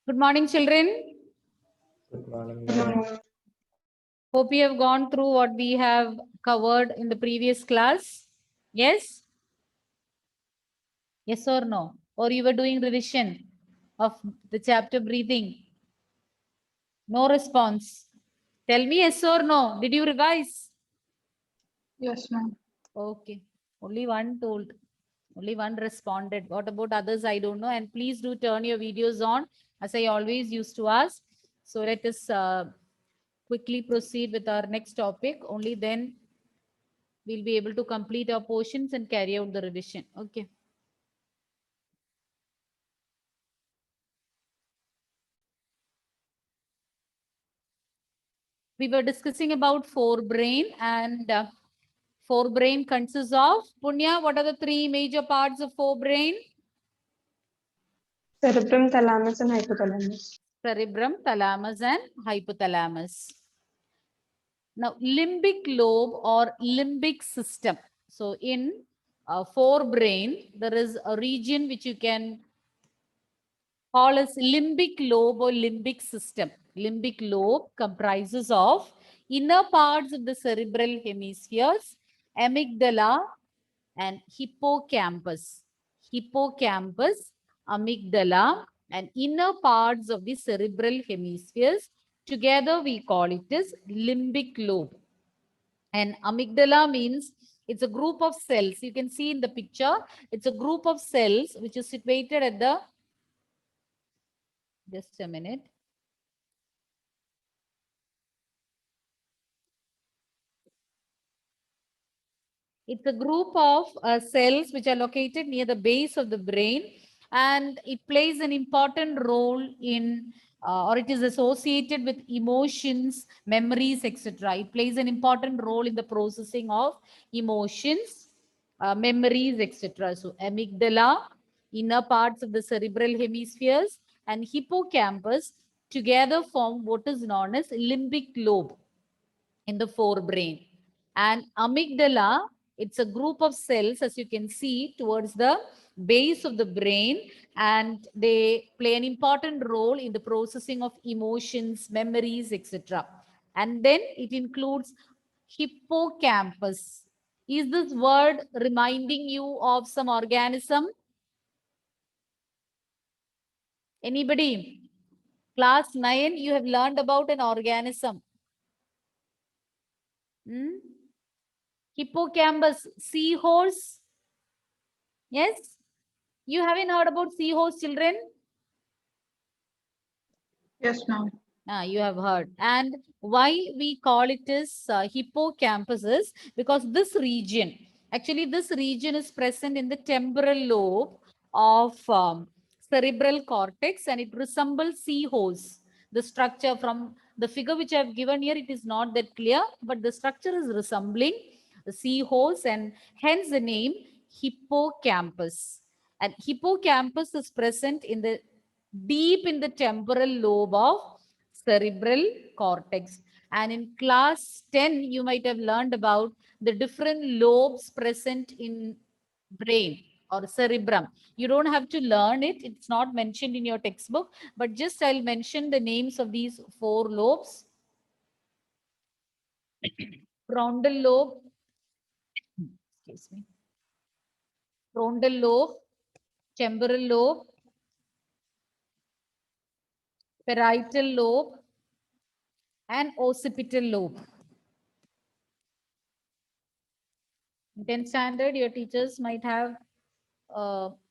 Good morning, children. Good morning, Good ma'am. morning. Hope you have gone through what we have covered in the previous class. Yes? Yes or no? Or you were doing revision of the chapter breathing? No response. Tell me yes or no. Did you revise? Yes, ma'am. Okay. Only one told. Only one responded. What about others? I don't know. And please do turn your videos on, as I always used to ask. So let us quickly proceed with our next topic. Only then we'll be able to complete our portions and carry out the revision. Okay. We were discussing about forebrain, and forebrain consists of, Punya, what are the three major parts of forebrain? Cerebrum, thalamus, and hypothalamus. Cerebrum, thalamus, and hypothalamus. Now, limbic lobe or limbic system. So, in forebrain, there is a region which you can call as limbic lobe or limbic system. Limbic lobe comprises of inner parts of the cerebral hemispheres, amygdala, and hippocampus. Hippocampus, amygdala, and inner parts of the cerebral hemispheres. Together, we call it as limbic lobe. And amygdala means it's a group of cells. You can see in the picture, it's a group of cells which is situated at the, just a minute. It's a group of cells which are located near the base of the brain, and it plays an important role in, or it is associated with emotions, memories, etc. It plays an important role in the processing of emotions, memories, etc. So, amygdala, inner parts of the cerebral hemispheres, and hippocampus together form what is known as limbic lobe in the forebrain. And amygdala, it's a group of cells, as you can see, towards the base of the brain, and they play an important role in the processing of emotions, memories, etc. And then it includes hippocampus. Is this word reminding you of some organism? Anybody? Class 9, you have learned about an organism. Hippocampus, seahorse. Yes? You haven't heard about seahorse, children? Yes, ma'am. You have heard. And why we call it as hippocampus is because this region, actually this region is present in the temporal lobe of cerebral cortex, and it resembles seahorse. The structure from the figure which I have given here, it is not that clear, but the structure is resembling the seahorse, and hence the name hippocampus. And hippocampus is present in the deep in the temporal lobe of cerebral cortex. And in class 10, you might have learned about the different lobes present in brain or cerebrum. You don't have to learn it. It's not mentioned in your textbook, but just I'll mention the names of these four lobes. Frontal lobe, excuse me, frontal lobe, temporal lobe, parietal lobe, and occipital lobe. In 10th standard, your teachers might have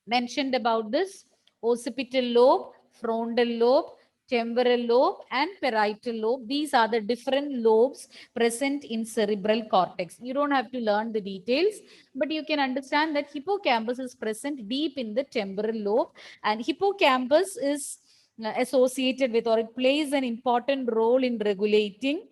mentioned about this: occipital lobe, frontal lobe, temporal lobe, and parietal lobe. These are the different lobes present in cerebral cortex. You don't have to learn the details, but you can understand that hippocampus is present deep in the temporal lobe, and hippocampus is associated with, or it plays an important role in regulating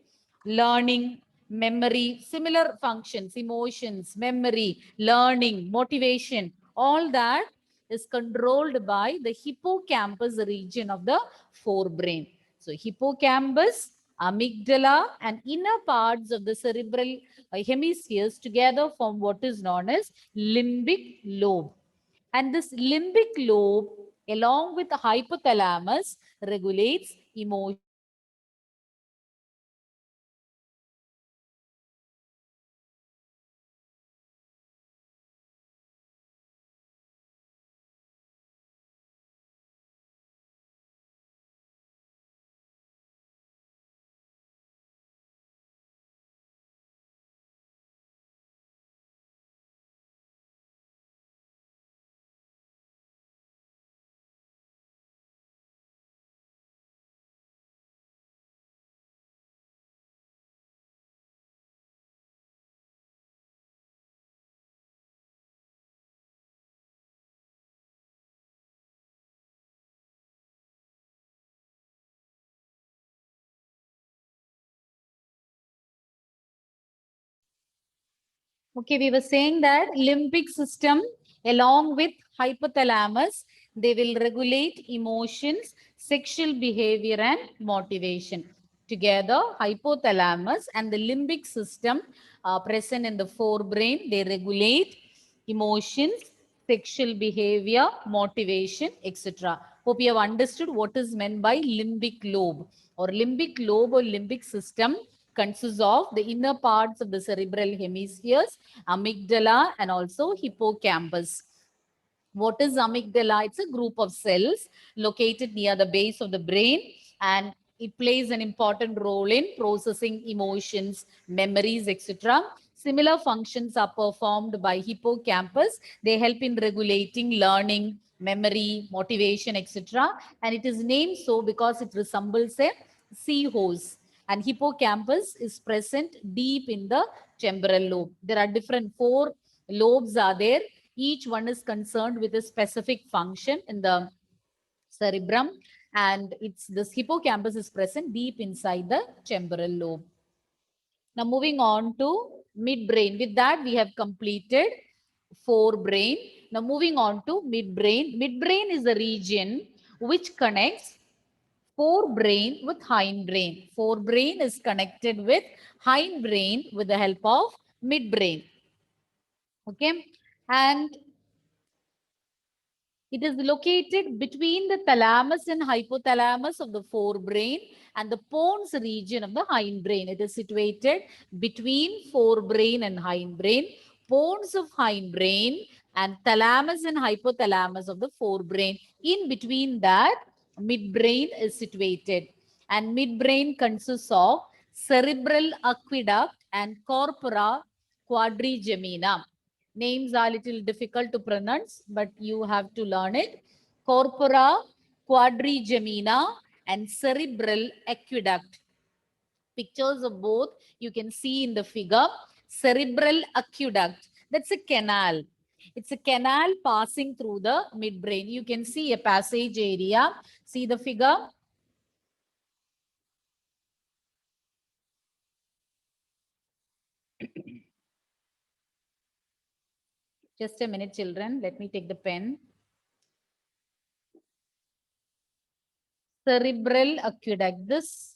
learning, memory, similar functions, emotions, memory, learning, motivation, all that is controlled by the hippocampus region of the forebrain. So hippocampus, amygdala, and inner parts of the cerebral hemispheres together form what is known as limbic lobe. And this limbic lobe along with the hypothalamus regulates emotion. Okay, we were saying that limbic system along with hypothalamus, they will regulate emotions, sexual behavior and motivation. Together, hypothalamus and the limbic system are present in the forebrain. They regulate emotions, sexual behavior, motivation, etc. Hope you have understood what is meant by limbic lobe or limbic system consists of the inner parts of the cerebral hemispheres, amygdala and also hippocampus. What is amygdala? It's a group of cells located near the base of the brain, and it plays an important role in processing emotions, memories, etc. Similar functions are performed by hippocampus. They help in regulating learning, memory, motivation, etc. And it is named so because it resembles a seahorse. And hippocampus is present deep in the temporal lobe. There are different 4 lobes are there. Each one is concerned with a specific function in the cerebrum, and it's this hippocampus is present deep inside the temporal lobe. Now moving on to midbrain. With that, we have completed forebrain. Now moving on to midbrain. Midbrain is the region which connects forebrain with hindbrain. Forebrain is connected with hindbrain with the help of midbrain. Okay, and it is located between the thalamus and hypothalamus of the forebrain and the pons region of the hindbrain. It is situated between forebrain and hindbrain, pons of hindbrain and thalamus and hypothalamus of the forebrain. In between that, midbrain is situated. And midbrain consists of cerebral aqueduct and corpora quadrigemina. Names are a little difficult to pronounce, but you have to learn it. Corpora quadrigemina and cerebral aqueduct. Pictures of both you can see in the figure. Cerebral aqueduct, that's a canal. It's a canal passing through the midbrain. You can see a passage area. See the figure. Just a minute, children. Let me take the pen. Cerebral aqueduct. This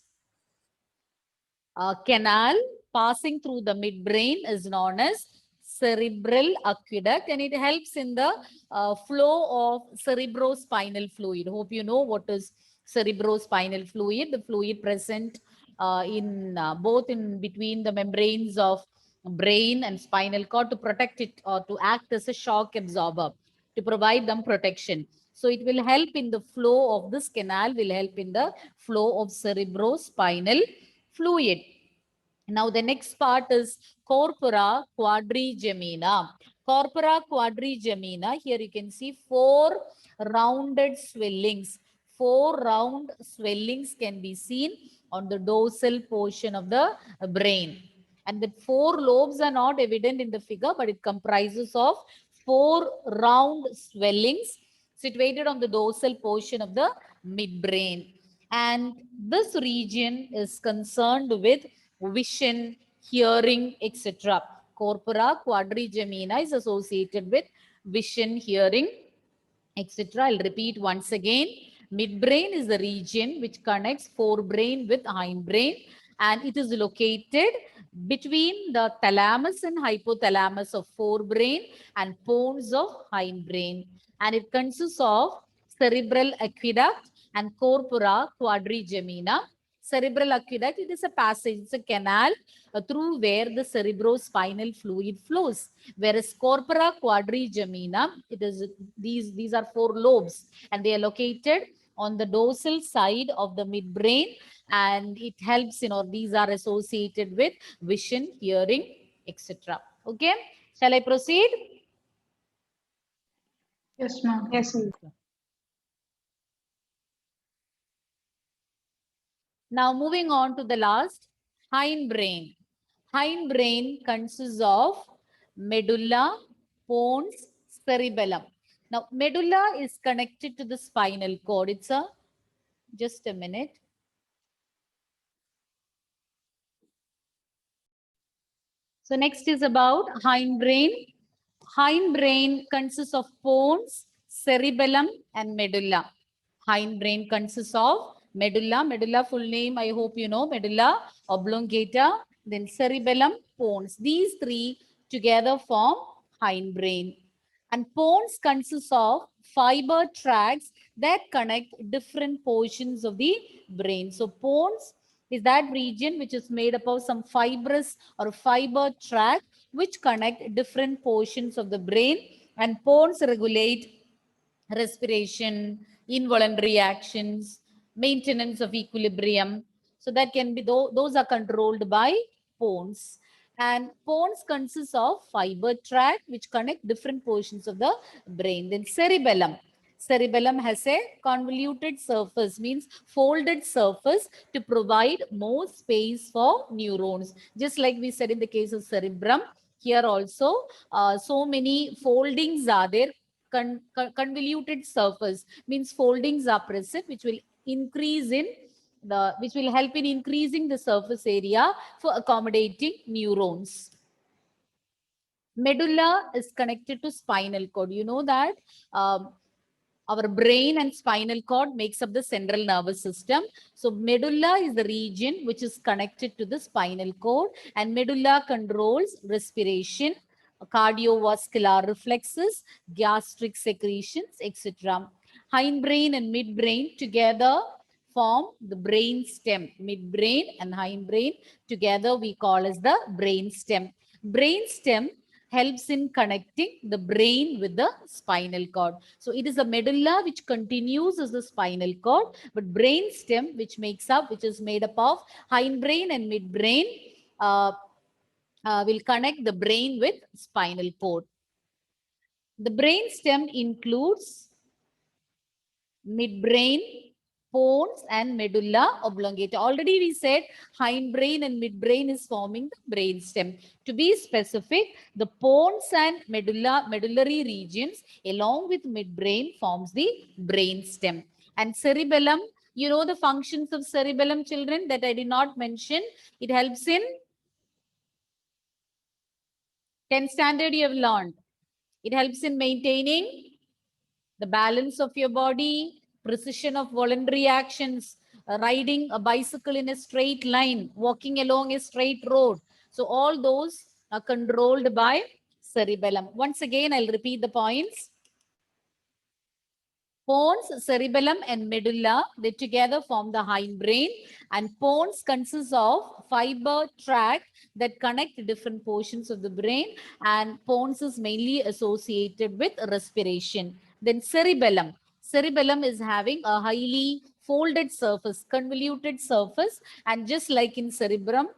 canal passing through the midbrain is known as cerebral aqueduct, and it helps in the flow of cerebrospinal fluid. Hope you know what is cerebrospinal fluid. The fluid present in both in between the membranes of brain and spinal cord to protect it or to act as a shock absorber to provide them protection. So it will help in the flow of this canal, will help in the flow of cerebrospinal fluid. Now the next part is corpora quadrigemina. Corpora quadrigemina, here you can see 4 rounded swellings. 4 round swellings can be seen on the dorsal portion of the brain. And the 4 lobes are not evident in the figure, but it comprises of 4 round swellings situated on the dorsal portion of the midbrain. And this region is concerned with vision, hearing, etc. Corpora quadrigemina is associated with vision, hearing, etc. I'll repeat once again. Midbrain is the region which connects forebrain with hindbrain, and it is located between the thalamus and hypothalamus of forebrain and pons of hindbrain. And it consists of cerebral aqueduct, and corpora quadrigemina. Cerebral aqueduct, it is a passage, it's a canal through where the cerebrospinal fluid flows. Whereas corpora quadrigemina, it is these are 4 lobes, and they are located on the dorsal side of the midbrain, and it helps, these are associated with vision, hearing, etc. Okay, shall I proceed? Yes, ma'am. Yes, Now moving on to the last, hindbrain. Hindbrain consists of medulla, pons, cerebellum. Now medulla is connected to the spinal cord. It's a, just a minute. So next is about hindbrain. Hindbrain consists of pons, cerebellum, and medulla. Hindbrain consists of medulla. Medulla full name, I hope you know, medulla oblongata, then cerebellum, pons. These 3 together form hindbrain. And pons consists of fiber tracts that connect different portions of the brain. So pons is that region which is made up of some fibrous or fiber tract which connect different portions of the brain, and pons regulate respiration, involuntary actions, maintenance of equilibrium. So that can be, those are controlled by pons. And pons consists of fiber tract which connect different portions of the brain. Then cerebellum. Cerebellum has a convoluted surface, means folded surface to provide more space for neurons. Just like we said in the case of cerebrum, here also so many foldings are there. Convoluted surface means foldings are present which will increase in which will help in increasing the surface area for accommodating neurons. Medulla is connected to spinal cord. You know that our brain and spinal cord makes up the central nervous system. So medulla is the region which is connected to the spinal cord, and medulla controls respiration, cardiovascular reflexes, gastric secretions, etc. Hindbrain and midbrain together form the brain stem. Midbrain and hindbrain together we call as the brain stem. Brain stem helps in connecting the brain with the spinal cord. So it is a medulla which continues as the spinal cord, but brain stem which is made up of hindbrain and midbrain will connect the brain with spinal cord. The brain stem includes midbrain, pons, and medulla oblongata. Already we said hindbrain and midbrain is forming the brain stem. To be specific, the pons and medullary regions along with midbrain forms the brain stem. And cerebellum, you know the functions of cerebellum, children, that I did not mention. It helps in 10th standard you have learned. It helps in maintaining the balance of your body, precision of voluntary actions, riding a bicycle in a straight line, walking along a straight road. So all those are controlled by cerebellum. Once again, I'll repeat the points. Pons, cerebellum, and medulla, they together form the hindbrain, and pons consists of fiber tract that connect different portions of the brain, and pons is mainly associated with respiration. Then cerebellum. Cerebellum is having a highly folded surface, convoluted surface, and just like in cerebrum,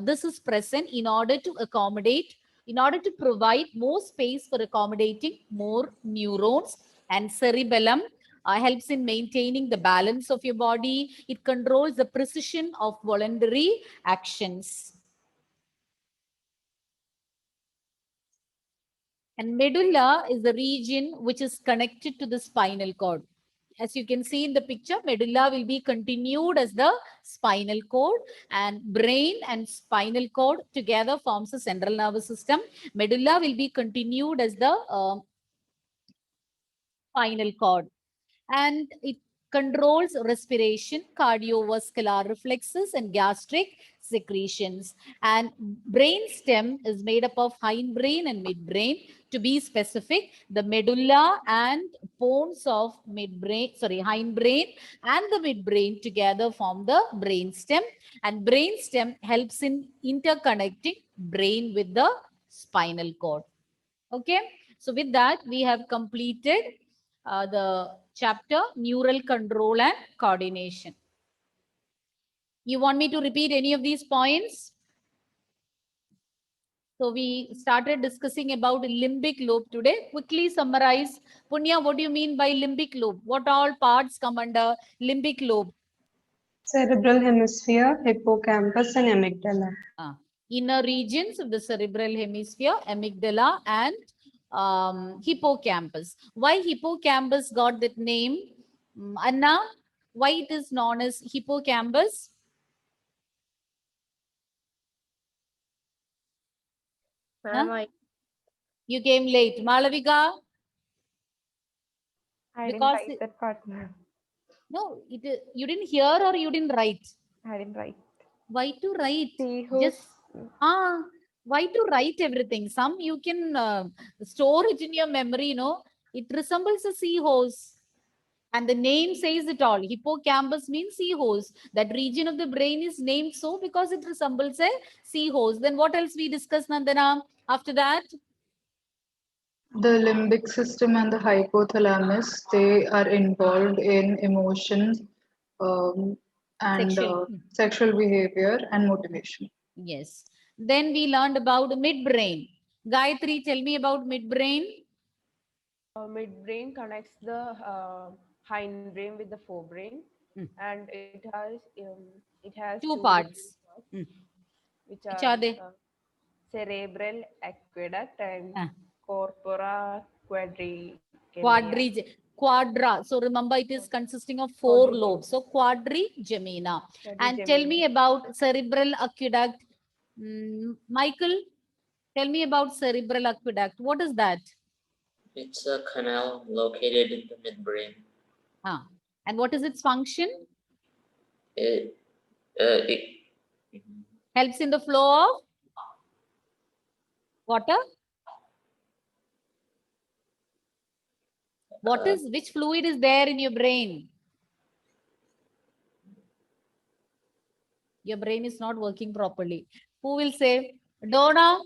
this is present in order to provide more space for accommodating more neurons. And cerebellum helps in maintaining the balance of your body. It controls the precision of voluntary actions. And medulla is the region which is connected to the spinal cord. As you can see in the picture, medulla will be continued as the spinal cord, and brain and spinal cord together forms the central nervous system. Medulla will be continued as the spinal cord, and it controls respiration, cardiovascular reflexes, and gastric secretions. And brainstem is made up of hindbrain and midbrain. To be specific, the medulla and pons of hindbrain and the midbrain together form the brainstem. And brainstem helps in interconnecting brain with the spinal cord. Okay, so with that, we have completed the chapter neural control and coordination. You want me to repeat any of these points? So we started discussing about limbic lobe today. Quickly summarize. Punya, what do you mean by limbic lobe? What all parts come under limbic lobe? Cerebral hemisphere, hippocampus, and amygdala. Inner regions of the cerebral hemisphere, amygdala, and hippocampus. Why hippocampus got that name? Anna, why it is known as hippocampus? Ma'am, You came late. Malavika? I didn't Because write that part, ma'am. No, you didn't hear or you didn't write? I didn't write. Why to write? Seahorse. Why to write everything? Some you can store it in your memory, you know. It resembles a seahorse. And the name says it all. Hippocampus means seahorse. That region of the brain is named so because it resembles a seahorse. Then what else we discussed, Nandana, after that? The limbic system and the hypothalamus, they are involved in emotions and sexual behavior and motivation. Yes. Then we learned about midbrain. Gayatri, tell me about midbrain. Midbrain connects the hindbrain with the forebrain, and it has Two parts. Which Which are they? cerebral aqueduct and corpora Quadra. So remember, it is consisting of four lobes. So quadrigemina. And tell me about cerebral aqueduct. Michael, tell me about cerebral aqueduct. What is that? It's a canal located in the midbrain. And what is its function? It Helps in the flow of water. Which fluid is there in your brain? Your brain is not working properly. Who will say? Donna?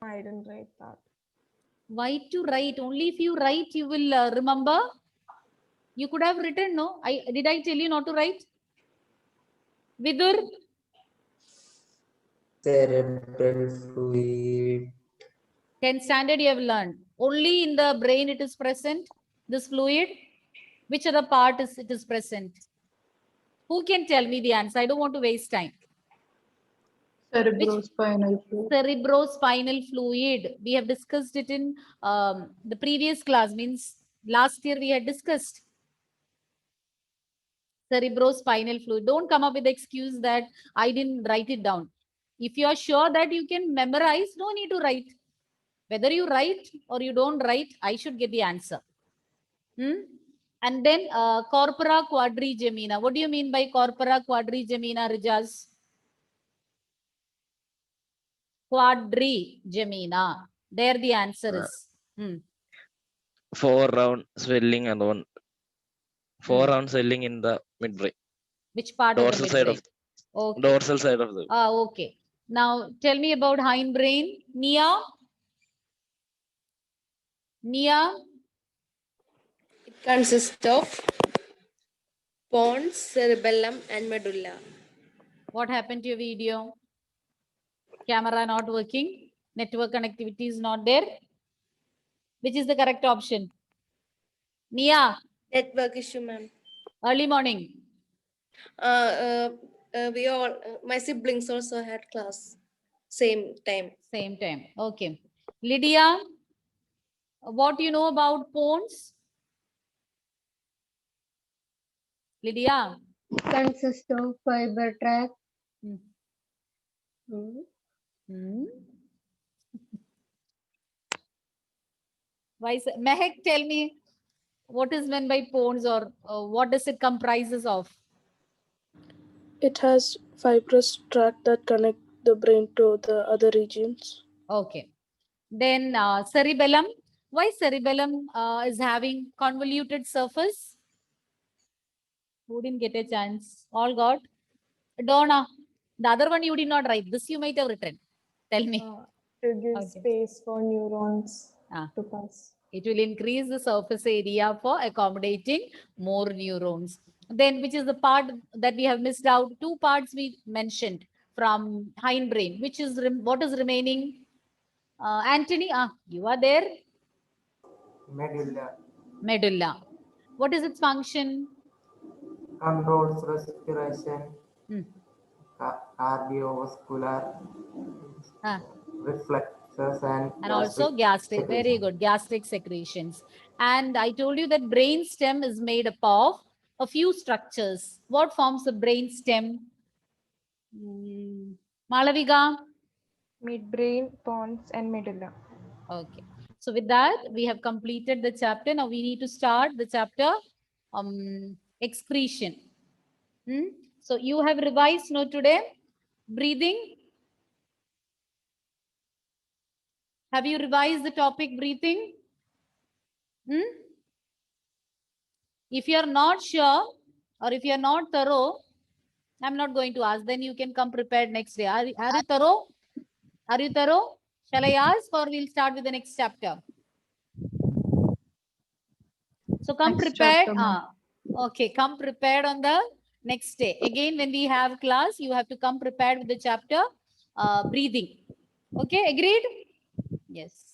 I didn't write that. Why to write? Only if you write, you will remember. You could have written, no? Did I tell you not to write? Vidur? cerebral fluid. 10th standard you have learned. Only in the brain it is present, this fluid. Which other part it is present? Who can tell me the answer? I don't want to waste time. Cerebrospinal fluid. Cerebrospinal fluid. We have discussed it in the previous class, means last year we had discussed. Cerebrospinal fluid. Don't come up with the excuse that I didn't write it down. If you are sure that you can memorize, no need to write. Whether you write or you don't write, I should get the answer. And then corpora quadrigemina. What do you mean by corpora quadrigemina, Rijas? Quadrigemina. There the answer is. 4 round swelling and one 4 round swelling in the midbrain. Which part dorsal of the side midbrain? of dorsal side of the okay. Now tell me about hindbrain. Nia? It consists of pons, cerebellum, and medulla. What happened to your video? Camera not working. Network connectivity is not there. Which is the correct option? Nia? Network issue, ma'am. Early morning. We all, my siblings also had class. Same time. Okay. Lydia? What do you know about pons? Lydia? It consists of fiber tract. Why, Mehak, tell me. What is meant by pons, or what does it comprises of? It has fibrous tract that connect the brain to the other regions. Okay. Then cerebellum. Why cerebellum is having convoluted surface? Who didn't get a chance? All got? Donna, the other one you did not write. This you might have written. Tell me. To give Okay. space for neurons Ah. to pass. It will increase the surface area for accommodating more neurons. Then, which is the part that we have missed out? Two parts we mentioned from hindbrain. Which is what is remaining? Anthony, you are there. Medulla Medulla. What is its function? controls respiration, Hmm. cardiovascular Ah. reflexes, and Also gastric. secretion. Very good. Gastric secretions. And I told you that brain stem is made up of a few structures. What forms the brain stem? Malavika? Midbrain, pons, and medulla. Okay. So with that, we have completed the chapter. Now we need to start the chapter excretion. So you have revised today? Breathing? Have you revised the topic breathing? If you are not sure, or if you are not thorough, I'm not going to ask. Then you can come prepared next day. Are you thorough? Are you thorough? Shall I ask, or we'll start with the next chapter? So come Next prepared. chapter, ma'am. Okay, come prepared on the next day. Again, when we have class, you have to come prepared with the chapter breathing. Okay, agreed? Yes.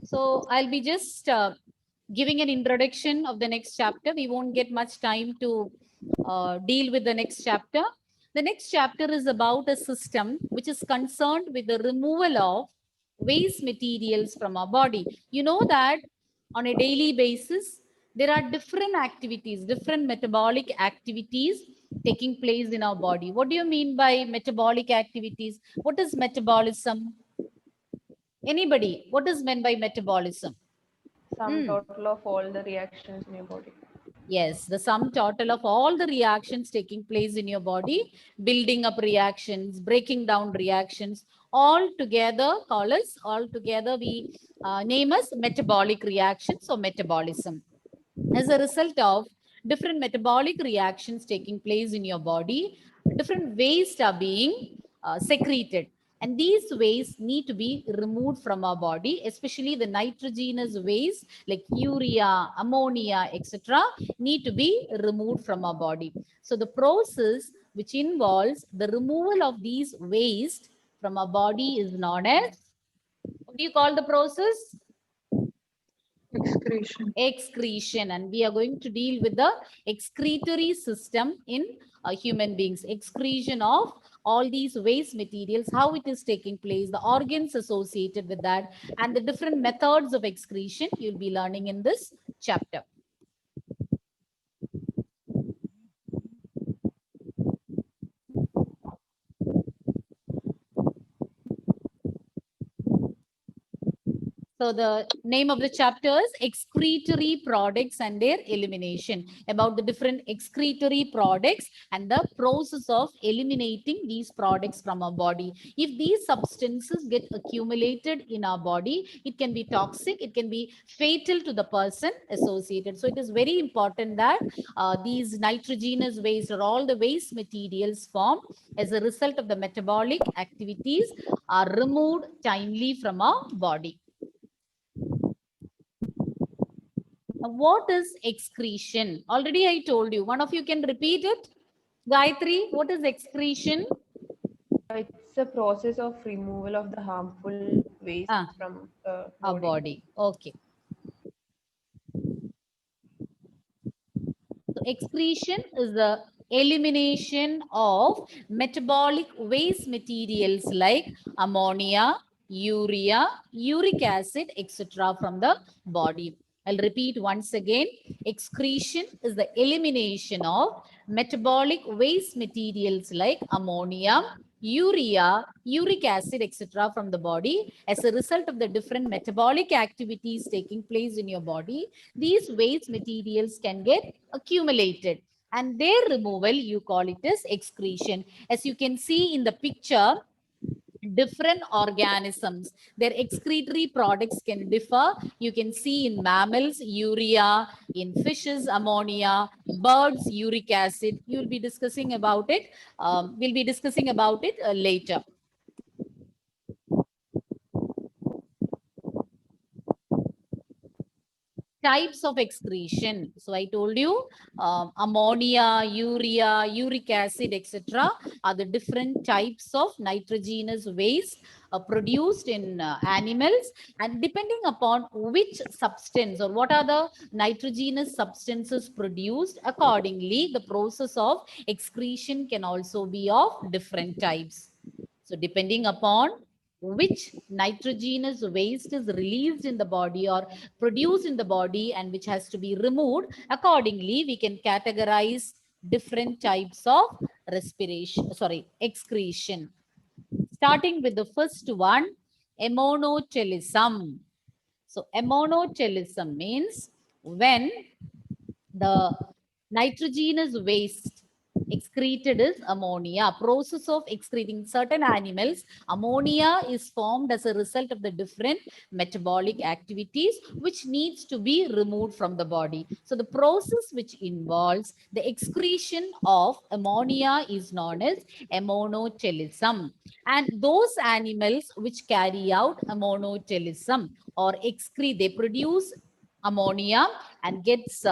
So I'll be just giving an introduction of the next chapter. We won't get much time to deal with the next chapter. The next chapter is about a system which is concerned with the removal of waste materials from our body. You know that on a daily basis, there are different activities, different metabolic activities taking place in our body. What do you mean by metabolic activities? What is metabolism? Anybody, what is meant by metabolism? Sum total of all the reactions in your body. Yes, the sum total of all the reactions taking place in your body, building up reactions, breaking down reactions, all together we name as metabolic reactions or metabolism. As a result of different metabolic reactions taking place in your body, different wastes are being secreted. And these wastes need to be removed from our body, especially the nitrogenous waste like urea, ammonia, etc. need to be removed from our body. So the process which involves the removal of these waste from our body is known as, what do you call the process? Excretion. Excretion. And we are going to deal with the excretory system in human beings. Excretion of all these waste materials, how it is taking place, the organs associated with that, and the different methods of excretion you'll be learning in this chapter. So the name of the chapter is excretory products and their elimination, about the different excretory products and the process of eliminating these products from our body. If these substances get accumulated in our body, it can be toxic, it can be fatal to the person associated. So it is very important that these nitrogenous waste or all the waste materials formed as a result of the metabolic activities are removed timely from our body. What is excretion? Already I told you. One of you can repeat it. Gayatri, what is excretion? It's a process of removal of the harmful waste from our body. Okay. So excretion is the elimination of metabolic waste materials like ammonia, urea, uric acid, etc. from the body. I'll repeat once again. Excretion is the elimination of metabolic waste materials like ammonia, urea, uric acid, etc. from the body as a result of the different metabolic activities taking place in your body. These waste materials can get accumulated, and their removal, you call it as excretion. As you can see in the picture, different organisms, their excretory products can differ. You can see in mammals, urea, in fishes, ammonia, birds, uric acid. You'll be discussing about it. We'll be discussing about it later. Types of excretion. So I told you ammonia, urea, uric acid, etc. are the different types of nitrogenous waste produced in animals, and depending upon which substance or what are the nitrogenous substances produced, accordingly the process of excretion can also be of different types. So depending upon which nitrogenous waste is released in the body or produced in the body and which has to be removed, accordingly we can categorize different types of excretion. Starting with the first one, ammonochelism. So ammonochelism means when the nitrogenous waste excreted is ammonia. Process of excreting certain animals, ammonia is formed as a result of the different metabolic activities which needs to be removed from the body. So the process which involves the excretion of ammonia is known as ammonochelism. And those animals which carry out ammonochelism or excrete, they produce ammonia and gets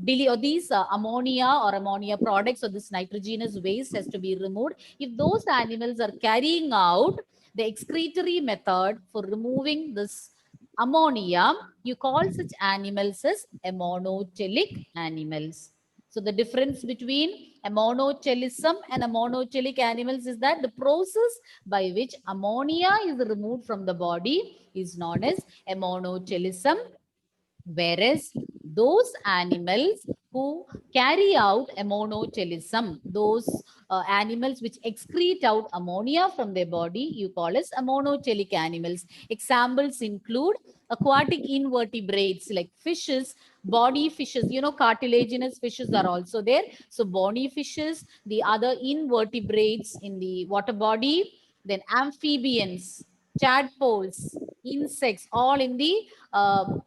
these ammonia or ammonia products or this nitrogenous waste has to be removed. If those animals are carrying out the excretory method for removing this ammonia, you call such animals as ammonotelic animals. So the difference between ammonochelism and ammonotelic animals is that the process by which ammonia is removed from the body is known as ammonochelism, whereas those animals who carry out ammonochelism, those animals which excrete out ammonia from their body, you call as ammonotelic animals. Examples include aquatic invertebrates like fishes, bony fishes, you know, cartilaginous fishes are also there. So bony fishes, the other invertebrates in the water body, then amphibians, tadpoles, insects, all in the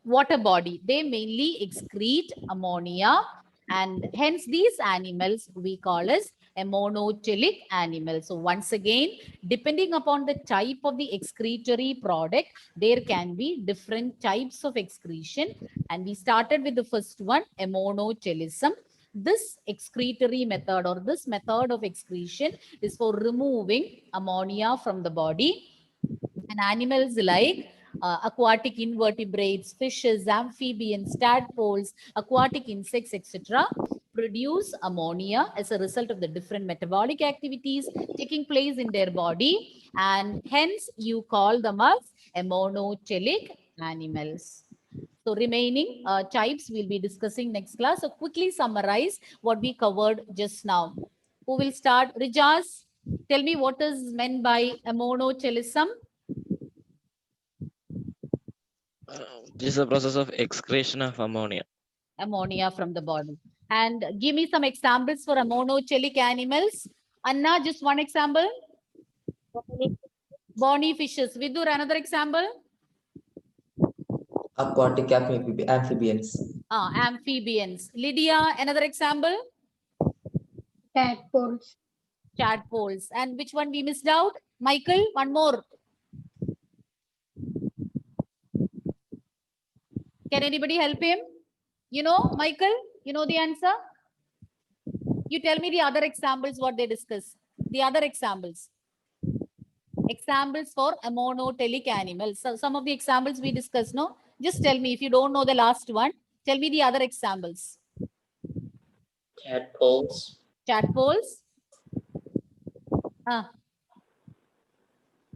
water body. They mainly excrete ammonia, and hence these animals we call as ammonotelic animals. So once again, depending upon the type of the excretory product, there can be different types of excretion. And we started with the first one, ammonochelism. This excretory method or this method of excretion is for removing ammonia from the body. And animals like aquatic invertebrates, fishes, amphibians, tadpoles, aquatic insects, etc. produce ammonia as a result of the different metabolic activities taking place in their body, and hence you call them as ammonotelic animals. So remaining types we'll be discussing next class. So quickly summarize what we covered just now. Who will start? Rijas, tell me what is meant by ammonochelism. This is the process of excretion of ammonia. Ammonia from the body. And give me some examples for ammonotelic animals. Anna, just one example. Bony fishes. Vidur, another example. Aquatic amphibians. Amphibians. Lydia, another example. Tadpoles. Tadpoles. And which one we missed out? Michael, one more. Can anybody help him? You know, Michael, you know the answer? You tell me the other examples, what they discuss. The other examples. Examples for ammonotelic animals. So some of the examples we discussed, no? Just tell me if you don't know the last one. Tell me the other examples. Tadpoles. Tadpoles.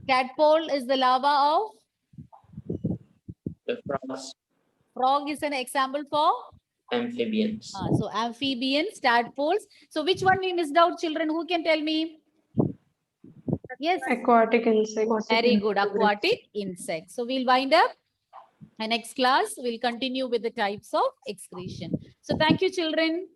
Tadpole is the larva of? The frogs. Frog is an example for? Amphibians. So amphibians, tadpoles. So which one we missed out, children? Who can tell me? Yes. Aquatic insects. Very good. Aquatic insects. So we'll wind up. And next class, we'll continue with the types of excretion. So thank you, children.